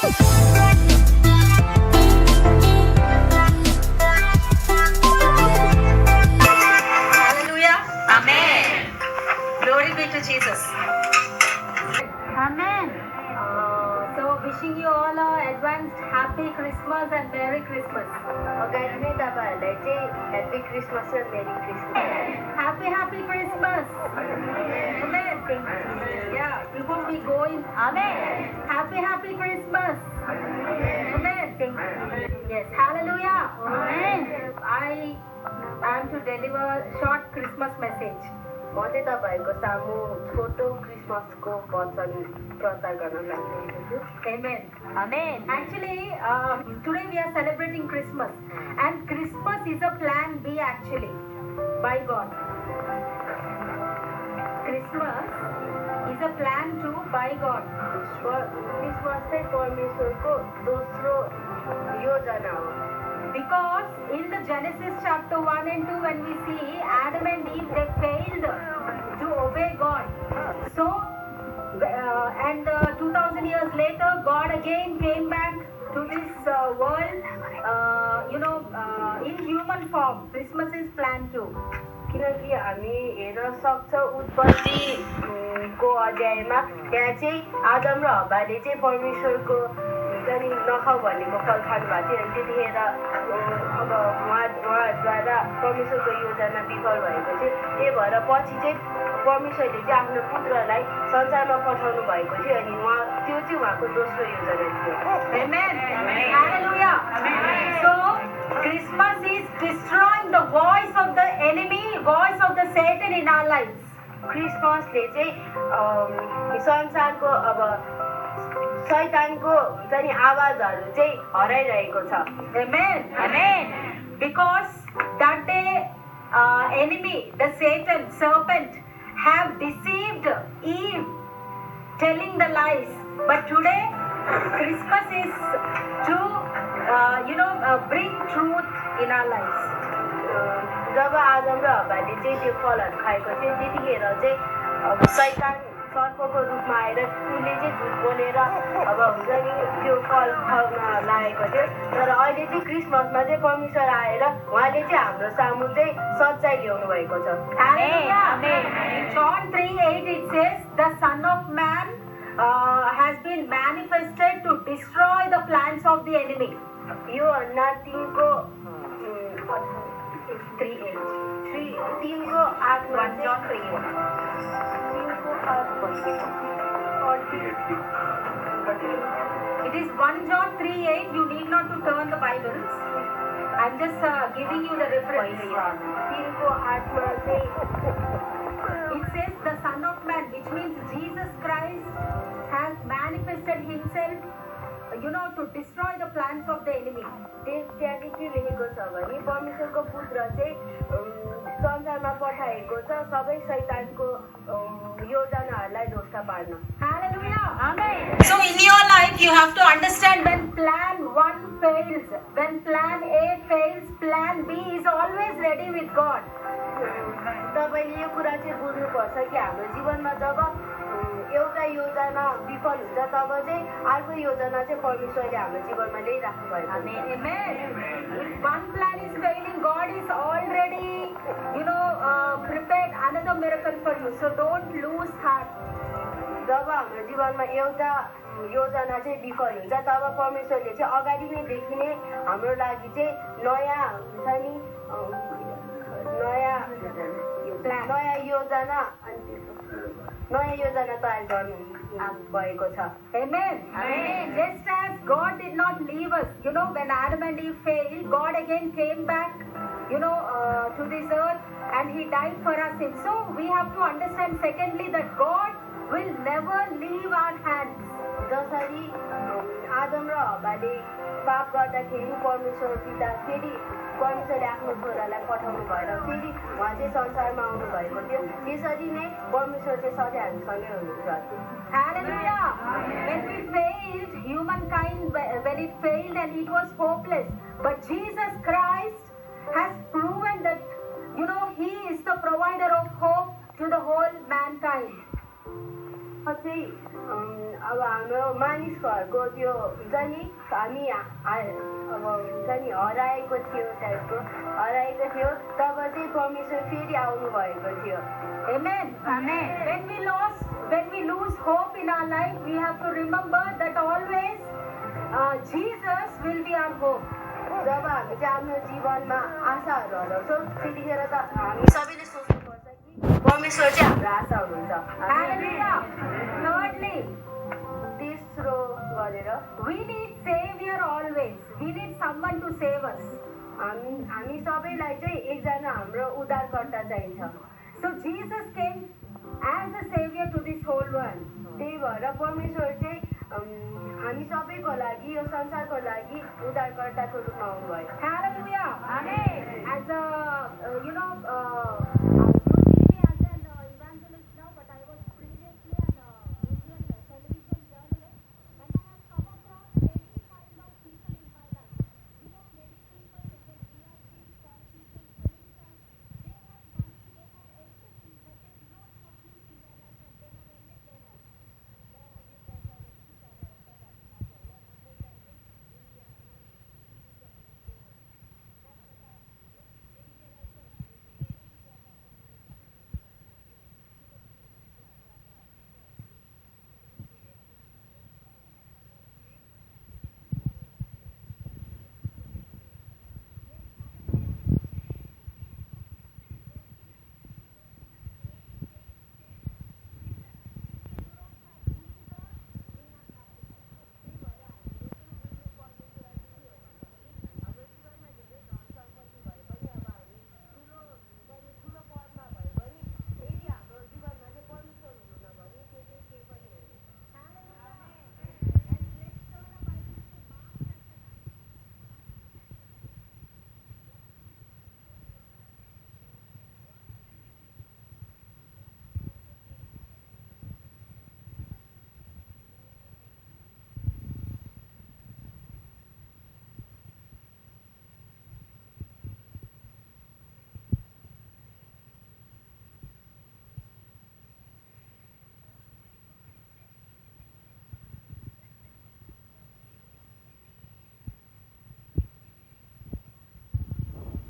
Hallelujah. Amen. Glory be to Jesus. Amen. So wishing you all a advanced happy Christmas and Merry Christmas. अगाडि नै तपाईँहरूलाई चाहिँ happy Christmas or merry Christmas. Happy Christmas. Amen. Yeah, before we go in, Amen. Happy Christmas. Amen. Yes, hallelujah. Amen. I am to deliver short Christmas message. म चाहिँ तपाईँहरूको सामु छोटो क्रिसमसको वचन प्रचार गर्न लागिरहेको छु. Amen. Amen. Actually, today we are celebrating Christmas, and Christmas is a plan B actually by God. Christmas is a plan to by God. Christmas चाहिँ परमेश्वरको दोस्रो योजना हो. Because in the Genesis chapter 1 and 2, when we see Adam and Eve, they failed to obey God. So, 2000 years later, God again came back to this world, in human form. Christmas is planned too. किनकि हामी हेर्न सक्छौँ उत्पत्तिको अध्यायमा त्यहाँ चाहिँ आदम र हव्वाले चाहिँ परमेश्वरको चाहिँ नखाऊ भनेको फल खानु भएको थियो. अनि त्यतिखेर अब उहाँद्वारा परमेश्वरको योजना विफल भएको थियो. त्यही भएर पछि चाहिँ परमेश्वरले चाहिँ आफ्नो पुत्रलाई संसारमा पठाउनु भएको थियो. अनि त्यो चाहिँ उहाँको दोस्रो योजना थियो. Amen. Hallelujah. So Christmas is destroying the voice of the enemy, voice of the Satan in our lives. क्रिसमसले चाहिँ संसारको अब शैतानको चाहिँ आवाजहरू चाहिँ हराइरहेको छ. Amen. Amen. Because that day enemy, the Satan, serpent, have deceived Eve, telling the lies. But today, Christmas is to, bring truth in our lives. जब आदम र हव्वाले चाहिँ त्यो फलहरू खाएको थियो त्यतिखेर चाहिँ अब शैतान सर्पको रूपमा आएर उसले चाहिँ झुट बोलेर अब हुन्छ नि त्यो फल खाउन लागेको थियो. तर अहिले चाहिँ क्रिसमसमा चाहिँ परमेश्वर आएर उहाँले चाहिँ हाम्रो सामु चाहिँ सच्चाइ ल्याउनु भएको छ. John 3:8 it says, the Son of Man has been manifested to destroy the plans of the enemy. Yo Anna 3:8 It is 1 John 3:8. You need not to turn the Bibles. I'm just giving you the reference. It says the Son of Man, which means Jesus Christ has manifested himself, to destroy the plans of the enemy. त्यहाँ के लेखेको छ भने परमेश्वरको पुत्र चाहिँ संसारमा पठाएको छ सबै शैतानको योजनाहरूलाई ध्वस्त पार्न. Hallelujah. Amen. So in your life you have to understand, when plan 1 fails, when plan A fails, plan B is always ready with God. तपाईले यो कुरा चाहिँ बुझ्नुपर्छ कि हाम्रो जीवनमा जब एउटा योजना विफल हुन्छ तब चाहिँ अर्को योजना चाहिँ परमेश्वरले हाम्रो जीवनमा ल्याइराख्नु भएको. Amen. If one plan is failing, God is already, prepared another miracle for you. So don't lose heart. जब हाम्रो जीवनमा एउटा योजना चाहिँ विफल हुन्छ तब परमेश्वरले चाहिँ अगाडि नै देखिने हाम्रो लागि चाहिँ नयाँ हुन्छ नि नयाँ योजना तयार गर्नु भएको छ. Amen. Just as God did not leave us, when Adam and Eve failed, God again came back, to this earth, and He died for our sins. So we have to understand, secondly, that God will never leave our hands. जसरी आदम र हव्वाले पाप गर्दाखेरि परमेश्वर पिता फेरि परमेश्वरले आफ्नो छोरालाई पठाउनु भएर फेरि उहाँ चाहिँ संसारमा आउनु भएको थियो. त्यसरी नै परमेश्वर चाहिँ सधैँ हामीसँगै हुनुहुन्छ. Hallelujah. When we failed, humankind, when it failed and it was hopeless, but Jesus Christ has proven that, He is the provider of hope to the whole mankind. चाहिँ अब हाम्रो मानिसहरूको त्यो हुन्छ नि हामी अब हुन्छ नि हराएको थियो टाइपको हराएको थियो तब चाहिँ परमेश्वर फेरि आउनु भएको थियो Amen. Amen. When we lose hope in our life, we have to remember that always Jesus will be our hope. जब हामी चाहिँ आफ्नो जीवनमा आशाहरू हराउँछौँ त्यतिखेर त हामी सबैले सोच्नुपर्छ कि परमेश्वर चाहिँ हाम्रो आशा हुनुहुन्छ Hallelujah. Thirdly, तेस्रो गरेर we need Savior always. We need someone to save us. हामी सबैलाई चाहिँ एकजना हाम्रो उद्धारकर्ता चाहिन्छ So Jesus came as a Savior to this whole world. त्यही भएर परमेश्वर चाहिँ हामी सबैको लागि यो संसारको लागि उद्धारकर्ताको रूपमा आउनुभयो Hallelujah. Amen. As a, you know, you see me as an evangelist now, but I was previously an Indian television journalist, and I have come across many kind of people in my life. You know, many people in the DRC, politicians, politicians, they have money, they have everything, but they do not have peace in their life, and they have ended their life.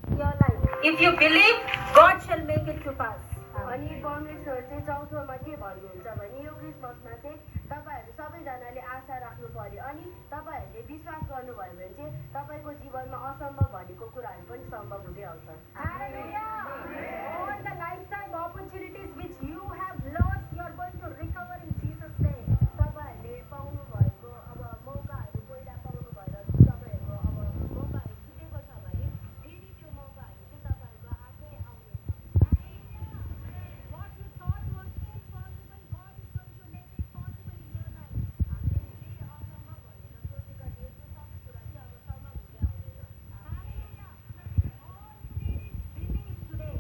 Your life. If you believe, God shall make it to pass. अनि परमेश्वर चाहिँ चौथोमा के भन्नुहुन्छ भने यो क्रिसमसमा चाहिँ तपाईँहरू सबैजनाले आशा राख्नु पर्यो अनि तपाईँहरूले विश्वास गर्नुभयो भने चाहिँ तपाईँको जीवनमा असम्भव भनेको कुराहरू पनि सम्भव हुँदै आउँछन् Hallelujah. All the lifetime opportunities which you have lost, you are going to recover in Jesus' name. तपाईँहरूले पाउनु भएको अब मौकाहरू पहिला पाउनु भएर तपाईँहरूको अब मौकाहरू छुटेको छ भने फेरि त्यो मौकाहरू चाहिँ तपाईँहरूको आफै आउनेछ What you thought was impossible, God is going to make it possible in your life. हामीले जे असम्भव भनेर सोचेका थियौँ त्यो सबै कुरा चाहिँ अब सम्भव हुँदै आउँदैछ Hallelujah. All you need is believe today.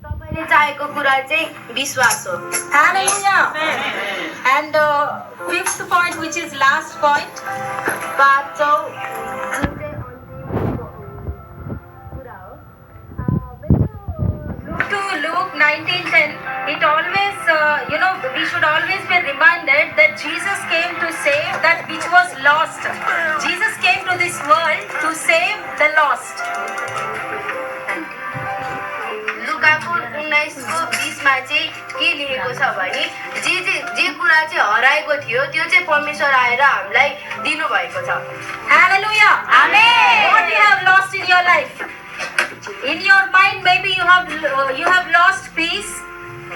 तपाईँले चाहेको कुरा चाहिँ विश्वास हो Hallelujah. And fifth point, which is last point. पाँचौँ जुन चाहिँ अन्तिम कुरा हो When you look to Luke 19:10, it always, we should always be reminded that Jesus came to save that which was lost. Jesus came to this world to save the lost. लुकाको 19:20मा चाहिँ के लेखेको छ भने जे कुरा चाहिँ हराएको थियो त्यो चाहिँ परमेश्वर आएर हामीलाई दिनुभएको छ Hallelujah. Amen. What you have lost in your life? In your mind, maybe you have lost peace.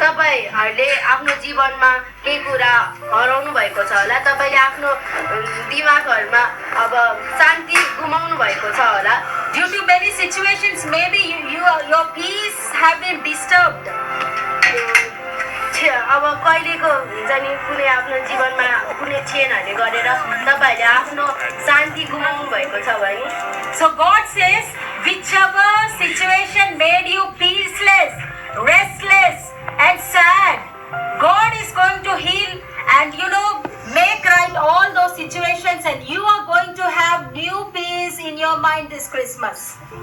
तपाईँहरूले आफ्नो जीवनमा केही कुरा हराउनु भएको छ होला तपाईँले आफ्नो दिमागहरूमा अब शान्ति गुमाउनु भएको छ होला Due to many situations, maybe your peace have been disturbed. अब कहिलेको हुन्छ नि कुनै आफ्नो जीवनमा कुनै चेनहरूले गरेर तपाईँहरूले आफ्नो शान्ति गुमाउनु भएको छ भने So God says, whichever situation made you peaceless, restless, and sad, God is going to heal and make right all those situations, and you are going to have new peace in your mind this Christmas?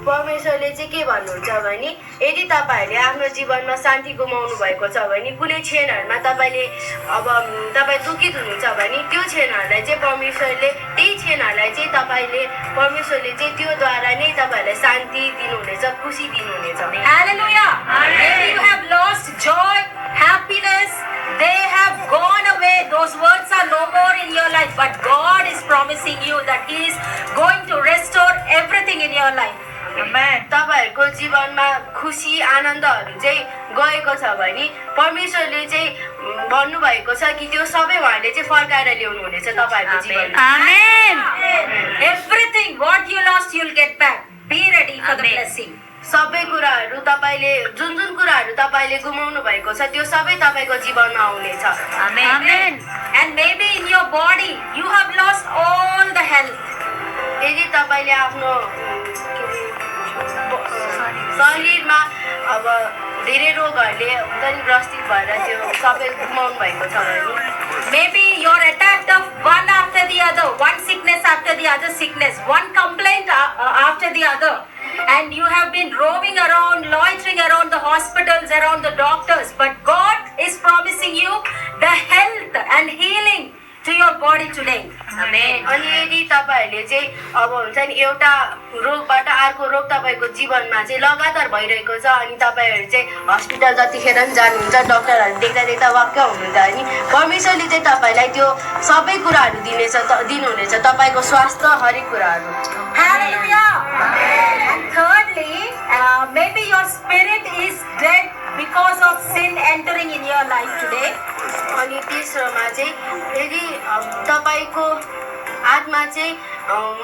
परमेश्वरले चाहिँ के भन्नुहुन्छ भने यदि तपाईँहरूले आफ्नो जीवनमा शान्ति गुमाउनु भएको छ भने कुनै क्षणहरूमा तपाईँले अब तपाईँ दुखित हुनुहुन्छ भने त्यो क्षणहरूलाई चाहिँ परमेश्वरले त्यही क्षणहरूलाई चाहिँ परमेश्वरले चाहिँ त्योद्वारा नै तपाईँहरूलाई शान्ति दिनुहुनेछ, खुसी दिनुहुनेछ। Hallelujah. Maybe you have lost joy, happiness. They have gone away. Those words are no more in your life. But God is promising you that He is going to restore everything in your life. Amen. तपाईँहरूको जीवनमा खुसी आनन्दहरू चाहिँ गएको छ भने परमेश्वरले चाहिँ भन्नुभएको छ कि त्यो सबै उहाँले चाहिँ फर्काएर ल्याउनुहुनेछ तपाईँहरूको जीवनमा। Amen. Everything what you lost, you'll get back. Be ready for the Amen. blessing. सबै कुराहरू तपाईँले जुन कुराहरू तपाईँले गुमाउनु भएको छ त्यो सबै तपाईँको जीवनमा आउनेछ। Amen. And maybe in your body, you have lost all the health. यदि तपाईँले आफ्नो शरीरमा अब धेरै रोगहरूले हुन्छ नि ग्रसित भएर त्यो सबै गुमाउनु भएको छ भने Maybe you're attacked of one after the other, one sickness after the other sickness, one complaint after the other. And you have been roaming around, loitering around the hospitals, around the doctors. But God is promising you the health and healing to your body today. Amen. अनि यदि तपाईँहरूले चाहिँ अब हुन्छ नि एउटा रोगबाट अर्को रोग तपाईँको जीवनमा चाहिँ लगातार भइरहेको छ अनि तपाईँहरू चाहिँ हस्पिटल जतिखेर पनि जानुहुन्छ डक्टरहरू देख्दा वाक्क हुनुहुन्छ अनि परमेश्वरले चाहिँ तपाईँलाई त्यो सबै कुराहरू दिनुहुनेछ तपाईँको स्वास्थ्य हरेक कुराहरू। Hallelujah. And thirdly, maybe your spirit is dead because of sin entering in your life today. अनि तेस्रोमा चाहिँ यदि तपाईँको आत्मा चाहिँ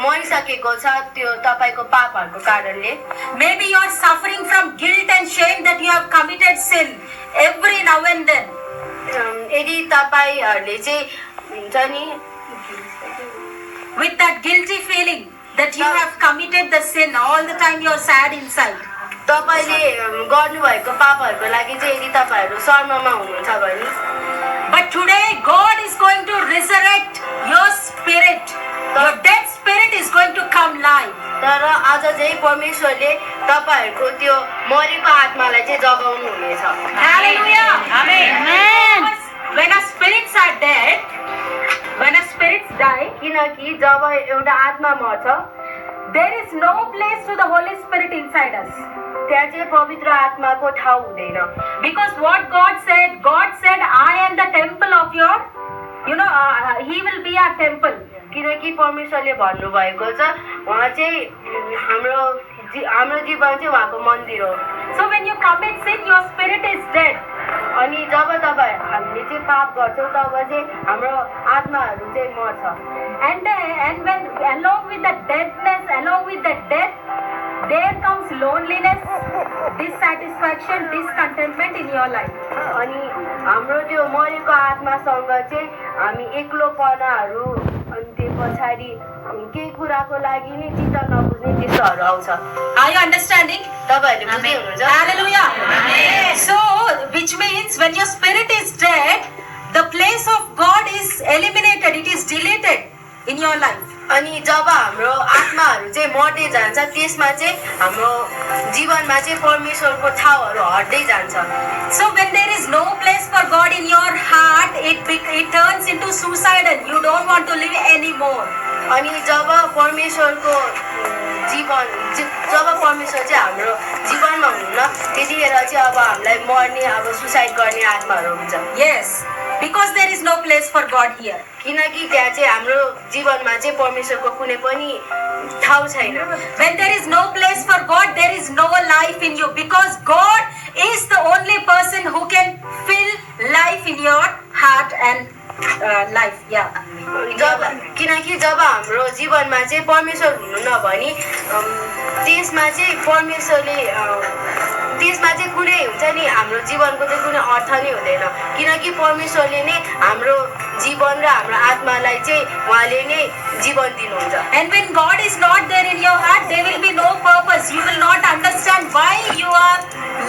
मरिसकेको छ त्यो तपाईँको पापहरूको कारणले Maybe you are suffering from guilt and shame that you have committed sin every now and then. यदि तपाईँहरूले चाहिँ हुन्छ नि With that guilty feeling that you have committed the sin, all the time you are sad inside. तपाईँले गर्नुभएको पापहरूको लागि चाहिँ यदि तपाईँहरू शर्ममा हुनुहुन्छ भने But today God is going to resurrect your spirit. Your dead spirit is going to come live. तर आज चाहिँ परमेश्वरले तपाईँहरूको त्यो मरेको आत्मालाई चाहिँ जगाउनु हुनेछ। Hallelujah. Amen. When our spirits are dead, when our spirits die, किनकि जब एउटा आत्मा मर्छ there is no place to the Holy Spirit inside us. त्यहाँ चाहिँ पवित्र आत्माको ठाउँ हुँदैन। Because what God said, I am the temple of your, He will be our temple. किनकि परमेश्वरले भन्नुभएको छ उहाँ चाहिँ हाम्रो जीवन चाहिँ उहाँको मन्दिर हो। So when you commit sin, your spirit is dead. अनि जब हामीले चाहिँ पाप गर्छौँ तब चाहिँ हाम्रो आत्माहरू चाहिँ मर्छ। And when along with the deadness, along with the death, there comes loneliness, dissatisfaction, discontentment in your life. अनि हाम्रो त्यो मरेको आत्मासँग चाहिँ हामी एक्लोपनाहरू अनि त्यो पछाडि केही कुराको लागि नै चित्त नबुझ्ने त्यस्तोहरू आउँछ। Are you understanding? तपाईँहरूले बुझ्दै हुनुहुन्छ? Hallelujah. So, which means when your spirit is dead, the place of God is eliminated, it is deleted in your life. अनि जब हाम्रो आत्माहरू चाहिँ मर्दै जान्छ त्यसमा चाहिँ हाम्रो जीवनमा चाहिँ परमेश्वरको ठाउँहरू हट्दै जान्छ। So when there is no place for God in your heart, it turns into suicidal. You don't want to live anymore. अनि जब परमेश्वर चाहिँ हाम्रो जीवनमा हुन्न त्यतिखेर चाहिँ अब हामीलाई मर्ने अब सुसाइड गर्ने आत्माहरू हुन्छ। Yes, because there is no place for God here. किनकि त्यहाँ चाहिँ हाम्रो जीवनमा चाहिँ परमेश्वरको कुनै पनि ठाउँ छैन। When there is no place for God, there is no life in you, because God is the only person who can fill life in your heart and life. Yeah. किनकि जब हाम्रो जीवनमा चाहिँ परमेश्वर हुनु नभनी त्यसमा चाहिँ कुनै हुन्छ नि हाम्रो जीवनको चाहिँ कुनै अर्थ नै हुँदैन किनकि परमेश्वरले नै हाम्रो जीवन र हाम्रो आत्मालाई चाहिँ उहाँले नै जीवन दिनुहुन्छ। And when God is not there in your heart, there will be no purpose. You will not understand why you are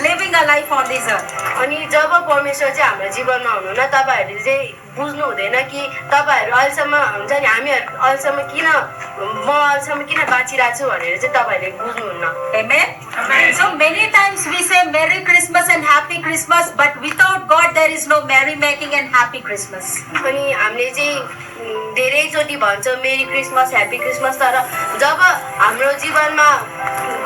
living a life on this earth. अनि जब परमेश्वर चाहिँ हाम्रो जीवनमा हुनुहुन्न तपाईहरूले चाहिँ बुझ्नु हुँदैन कि तपाईँहरू अहिलेसम्म हुन्छ नि हामीहरू अहिलेसम्म किन म अहिलेसम्म किन बाँचिरहेको छु भनेर चाहिँ तपाईँहरूले बुझ्नुहुन्न Amen. So many times we say Merry Christmas and Happy Christmas, but without God there is no merry making and Happy Christmas. अनि हामीले चाहिँ धेरैचोटि भन्छौँ मेरी क्रिसमस ह्याप्पी क्रिसमस तर जब हाम्रो जीवनमा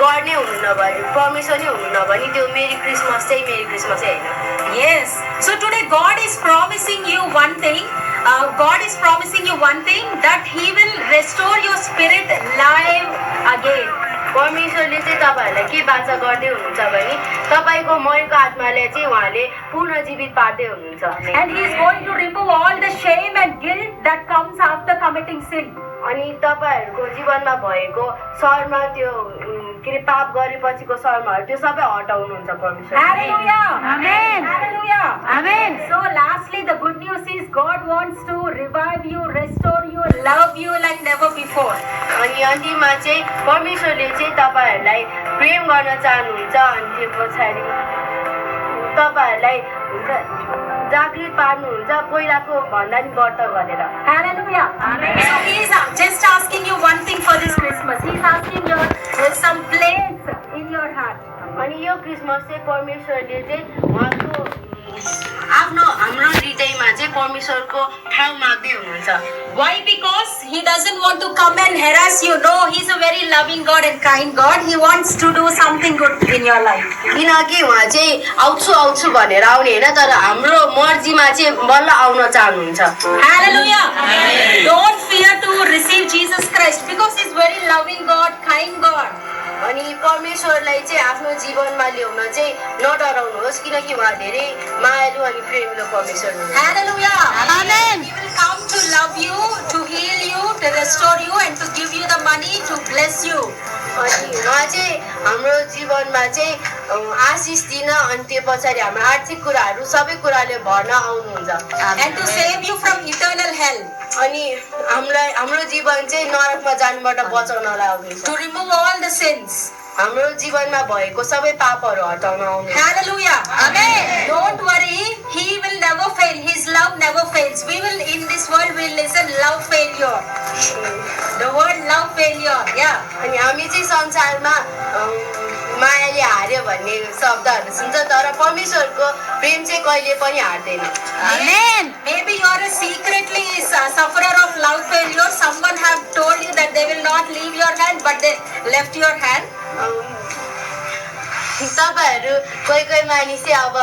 गड नै हुनु नभए परमेश्वर नै हुनु नभए त्यो मेरी क्रिसमस चाहिँ मेरी क्रिसमसै होइन Yes. So today God is promising you one thing. God is promising you one thing, that He will restore your spirit live again. परमेश्वरले चाहिँ तपाईँहरूलाई के बाचा गर्दै हुनुहुन्छ भने तपाईँको मरेको आत्मालाई चाहिँ उहाँले पुनर्जीवित पार्दै हुनुहुन्छ And He is going to remove all the shame and guilt that comes after committing sin. अनि तपाईँहरूको जीवनमा भएको शर्म त्यो के अरे पाप गरेपछिको शर्महरू त्यो सबै हटाउनुहुन्छ परमेश्वर Hallelujah. Amen. Hallelujah. Amen. So lastly, the good news is God wants to revive you, restore you, love you like never before. अनि अन्तिममा चाहिँ परमेश्वरले चाहिँ तपाईँहरूलाई प्रेम गर्न चाहनुहुन्छ अनि त्यो पछाडि तपाईँहरूलाई जागृत पार्नुहुन्छ पहिलाको भन्दा नि व्रत गरेर Hallelujah. Amen. So He is just asking you one thing for this Christmas. He is asking you some place in your heart. अनि यो क्रिसमस चाहिँ परमेश्वरले चाहिँ उहाँको आफ्नो हाम्रो हृदयमा चाहिँ परमेश्वरको ठाउँ माग्दै हुनुहुन्छ Why? Because He doesn't want to come and harass you. No, He's a very loving God and kind God. He wants to do something good in your life. किनकि उहाँ चाहिँ आउँछु आउँछु भनेर आउने होइन तर हाम्रो मर्जीमा चाहिँ बल्ल आउन चाहनुहुन्छ Hallelujah. Don't fear to receive Jesus Christ because He's very loving God, kind God. अनि परमेश्वरलाई चाहिँ आफ्नो जीवनमा ल्याउन चाहिँ नडराउनुहोस् किनकि उहाँ धेरै मायालु अनि प्रेमिलो परमेश्वर हुनुहुन्छ Hallelujah. Amen. He will come to love you, to heal you, to restore you, and to give you the money to bless you. अनि उहाँ चाहिँ हाम्रो जीवनमा चाहिँ आशिष दिन अनि त्यो पछाडि हाम्रो आर्थिक कुराहरू सबै कुराले भर्न आउनुहुन्छ And to save you from eternal hell. अनि हाम्रो जीवन चाहिँ नरकमा जानुबाट बचाउनलाई आउनुहुन्छ To remove all the sins. हाम्रो जीवनमा भएको सबै पापहरू हटाउन आउनुहुन्छ Hallelujah. Amen. Don't worry. He will never fail. His love never fails. We will, in this world, we will listen love failure. The word love failure. Yeah. अनि हामी चाहिँ संसारमा मायाले हार्यो भन्ने शब्दहरू सुन्छ तर परमेश्वरको प्रेम चाहिँ कहिले पनि हार्दैन Amen. Maybe you are a secretly sufferer of love failure. Someone have told you that they will not leave your hand, but they left your hand. तपाईँहरू कोही कोही मानिस चाहिँ अब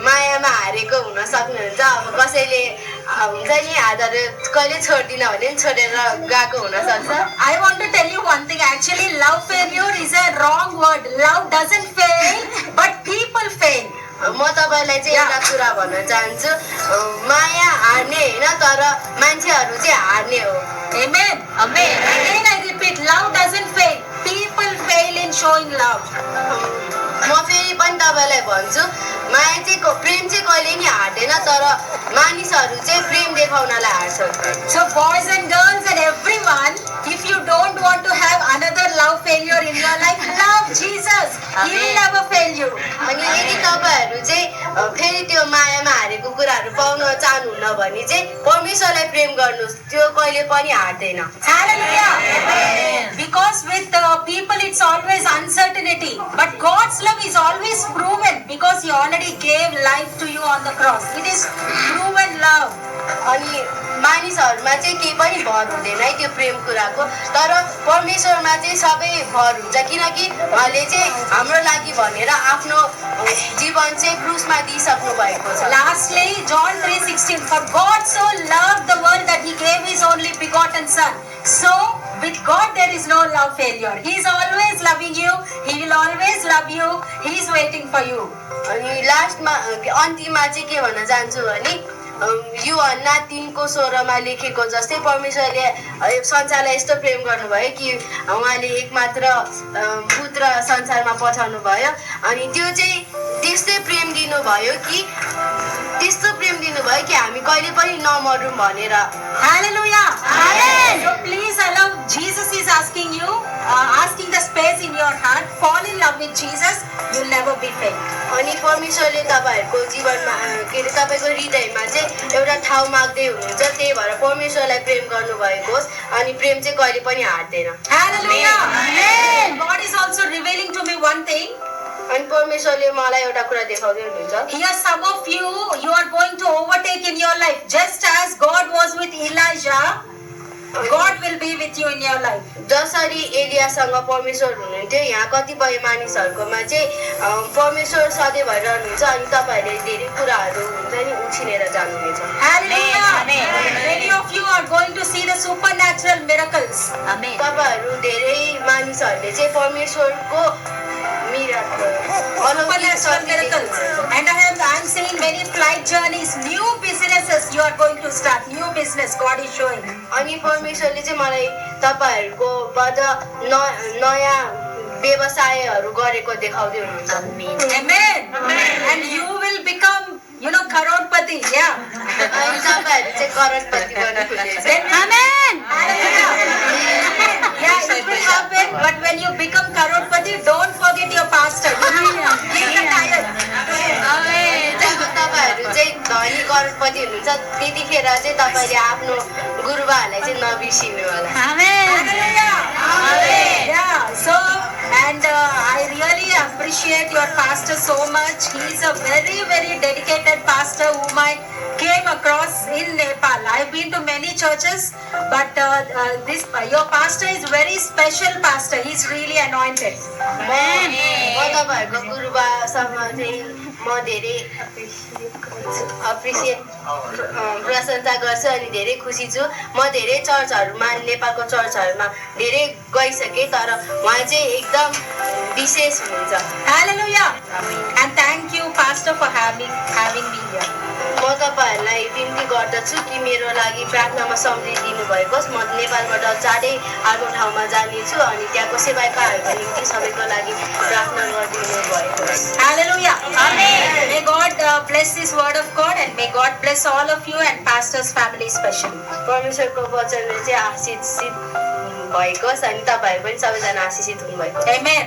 मायामा हारेको हुन सक्नुहुन्छ अब कसैले हुन्छ नि आधार कहिले छोड्दिन भने पनि छोडेर गएको हुनसक्छ I want to tell you one thing. Actually, love failure is a wrong word. Love doesn't fail, but people fail. म तपाईँलाई चाहिँ एउटा कुरा भन्न चाहन्छु माया हार्ने होइन तर मान्छेहरू चाहिँ हार्ने हो Amen. Amen. Again I repeat, love doesn't fail. People fail in showing love. म फेरि पनि तपाईँलाई भन्छु माया चाहिँ प्रेम चाहिँ कहिले नि हार्दैन तर मानिसहरू चाहिँ प्रेम देखाउनलाई हार्छन् So boys and girls and everyone, if you don't want to have another love failure in your life, love Jesus. He will never fail you. अनि यदि तपाईँहरू चाहिँ फेरि त्यो मायामा हारेको कुराहरू पाउन चाहनुहुन्न भने चाहिँ परमेश्वरलाई प्रेम गर्नुहोस् त्यो कहिले पनि हार्दैन Hallelujah. Because with people it's always uncertainty. But God's love is always proven because He already gave life to you on the cross. It is proven love. अनि मानिसहरूमा चाहिँ केही पनि भर हुँदैन है त्यो प्रेम कुराको तर परमेश्वरमा चाहिँ सबै भर हुन्छ किनकि उहाँले चाहिँ हाम्रो लागि भनेर आफ्नो जीवन चाहिँ क्रुसमा दिइसक्नु भएको छ Lastly, John 3:16. For God so loved the world that He gave His only begotten Son. So with God there is no love failure. He is always loving you. He will always love you. He is waiting for you. अनि लास्टमा अन्तिममा चाहिँ के भन्न चाहन्छु भने युहन्ना 3:16 लेखेको जस्तै परमेश्वरले संसारलाई यस्तो प्रेम गर्नुभयो कि उहाँले एकमात्र पुत्र संसारमा पठाउनु भयो अनि त्यो चाहिँ त्यस्तै प्रेम दिनुभयो कि हामी कहिले पनि नमरौँ भनेर Hallelujah. Amen. So please allow, Jesus is asking you, asking the space in your heart, fall in love with Jesus, you'll never be failed. अनि परमेश्वरले तपाईँहरूको जीवनमा के अरे तपाईँको हृदयमा चाहिँ एउटा ठाउँ माग्दै हुनुहुन्छ, त्यही भएर परमेश्वरलाई प्रेम गर्नुभएको होस् अनि प्रेम चाहिँ कहिले पनि हार्दैन। Hallelujah. Amen. God is also revealing to me one thing. अनि परमेश्वरले मलाई एउटा कुरा देखाउँदै हुनुहुन्छ। Here some of you are going to overtake in your life. Just as God was with Elijah, God will be with you in your life. जसरी एलियासँग परमेश्वर हुनुहुन्थ्यो, यहाँ कतिपय मानिसहरूकोमा चाहिँ परमेश्वर सधैँ भइरहनुहुन्छ अनि तपाईँहरूले धेरै कुराहरू हुन्छ नि उछिनेर जानुहुनेछ। Hallelujah. Many of you are going to see the supernatural miracles. Amen. तपाईँहरू धेरै मानिसहरूले चाहिँ परमेश्वरको Supernatural miracles. And I'm seeing many flight journeys, new businesses you are going to start. New business God is showing. अनि परमेश्वरले चाहिँ मलाई तपाईँहरूकोबाट नयाँ व्यवसायहरू गरेको देखाउँदै हुनुहुन्छ। Amen. And you will become, crorepati. Yeah. अनि तपाईँहरू चाहिँ करोडपति बन्न खोज्दैछ। Amen. Yeah, it will happen. But when you become crorepati, don't forget your pastor. Give the tithe. जब तपाईँहरू चाहिँ धनी करोडपति हुनुहुन्छ त्यतिखेर चाहिँ तपाईँले आफ्नो गुरुबाहरूलाई चाहिँ नबिर्सिनु होला। Hallelujah. Yeah. So, and I really appreciate your pastor so much. He is a very, very dedicated pastor whom I came across in Nepal. I've been to many churches, but your pastor is very special pastor. He's really anointed. म तपाईँहरूको गुरुबासँग चाहिँ म धेरै appreciate प्रशंसा गर्छु अनि धेरै खुसी छु। म धेरै चर्चहरूमा नेपालको चर्चहरूमा धेरै गइसकेँ तर उहाँ चाहिँ एकदम विशेष हुनुहुन्छ। Hallelujah. And thank you, pastor, for having me here. म तपाईँहरूलाई बिन्ती गर्दछु कि मेरो लागि प्रार्थनामा सम्झि दिनुभएको होस्। म नेपालबाट चाँडै अर्को ठाउँमा जानेछु अनि त्यहाँको सेवाकाहरूको निम्ति सबैको लागि प्रार्थना गरिदिनु भएको होस्। Hallelujah. Amen. May God bless this word of God and may God bless all of you and pastor's family especially. परमेश्वरको वचनले चाहिँ आशिषित भएको होस् अनि तपाईँहरू पनि सबैजना आशिषित हुनुभएको। Amen.